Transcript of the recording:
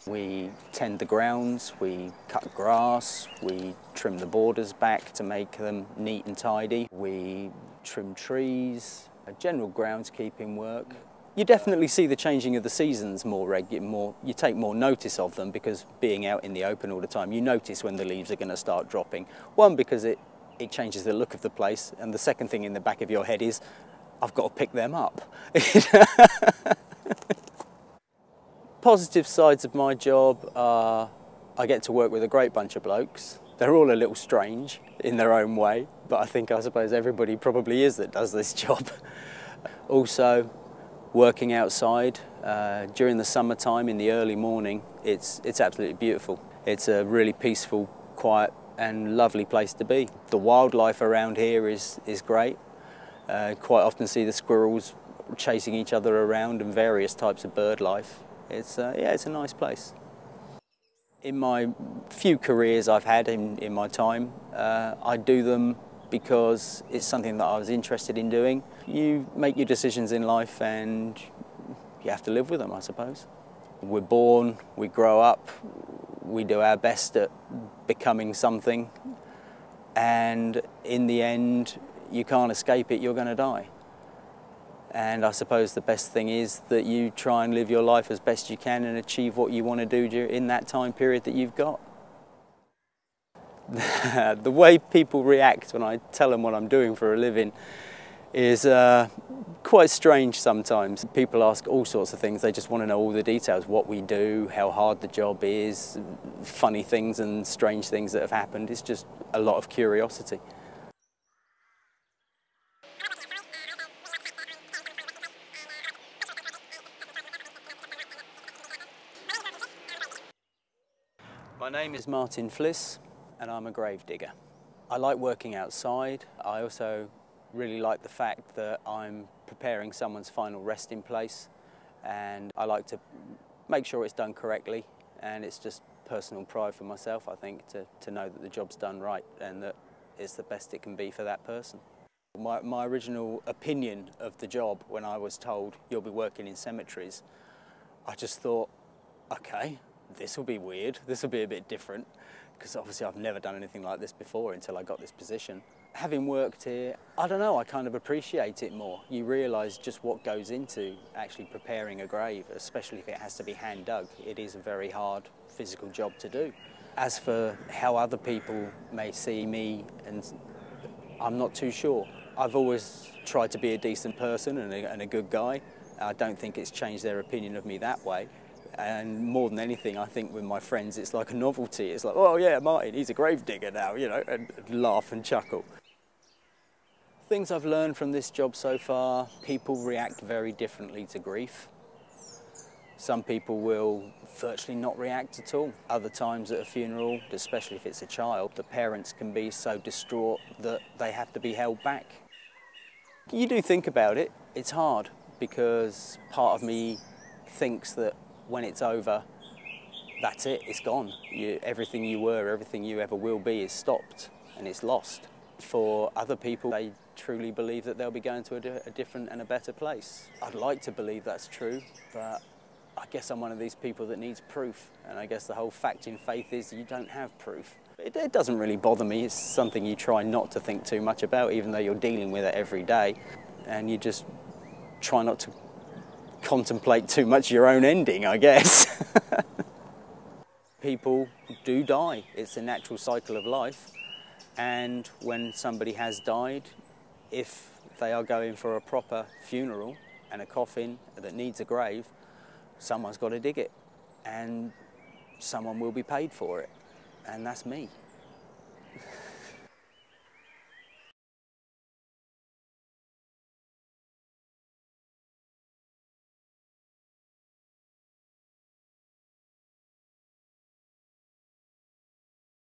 We tend the grounds, we cut grass, we trim the borders back to make them neat and tidy. We trim trees, general groundskeeping work. You definitely see the changing of the seasons you take more notice of them, because being out in the open all the time, you notice when the leaves are going to start dropping. One, because it changes the look of the place, and the second thing in the back of your head is, I've got to pick them up. Positive sides of my job are I get to work with a great bunch of blokes. They're all a little strange in their own way, but I suppose everybody probably is that does this job. Also, working outside during the summertime in the early morning, it's absolutely beautiful. It's a really peaceful, quiet and lovely place to be. The wildlife around here is great. Quite often see the squirrels chasing each other around and various types of bird life. It's a nice place. In my few careers I've had in my time, I do them because it's something that I was interested in doing. You make your decisions in life and you have to live with them, I suppose. We're born, we grow up, we do our best at becoming something, and in the end you can't escape it, you're going to die. And I suppose the best thing is that you try and live your life as best you can and achieve what you want to do in that time period that you've got. The way people react when I tell them what I'm doing for a living is quite strange sometimes. People ask all sorts of things. They just want to know all the details, what we do, how hard the job is, funny things and strange things that have happened. It's just a lot of curiosity. My name is Martin Fliss and I'm a grave digger. I like working outside. I also really like the fact that I'm preparing someone's final resting place, and I like to make sure it's done correctly, and it's just personal pride for myself, I think, to know that the job's done right and that it's the best it can be for that person. My original opinion of the job, when I was told you'll be working in cemeteries, I just thought, okay, this will be weird, this will be a bit different, because obviously I've never done anything like this before until I got this position. Having worked here, I don't know, I kind of appreciate it more. You realise just what goes into actually preparing a grave, especially if it has to be hand dug. It is a very hard physical job to do. As for how other people may see me, and I'm not too sure. I've always tried to be a decent person and a good guy. I don't think it's changed their opinion of me that way. And more than anything, I think with my friends, it's like a novelty. It's like, oh yeah, Martin, he's a grave digger now, you know, and laugh and chuckle. Things I've learned from this job so far: people react very differently to grief. Some people will virtually not react at all. Other times at a funeral, especially if it's a child, the parents can be so distraught that they have to be held back. You do think about it. It's hard, because part of me thinks that when it's over, that's it, it's gone. Everything you were, everything you ever will be is stopped and it's lost. For other people, they truly believe that they'll be going to a different and a better place. I'd like to believe that's true, but I guess I'm one of these people that needs proof, and I guess the whole fact in faith is you don't have proof. It doesn't really bother me. It's something you try not to think too much about, even though you're dealing with it every day, and you just try not to contemplate too much your own ending, I guess. People do die. It's a natural cycle of life, and when somebody has died, if they are going for a proper funeral and a coffin that needs a grave, someone's got to dig it, and someone will be paid for it, and that's me.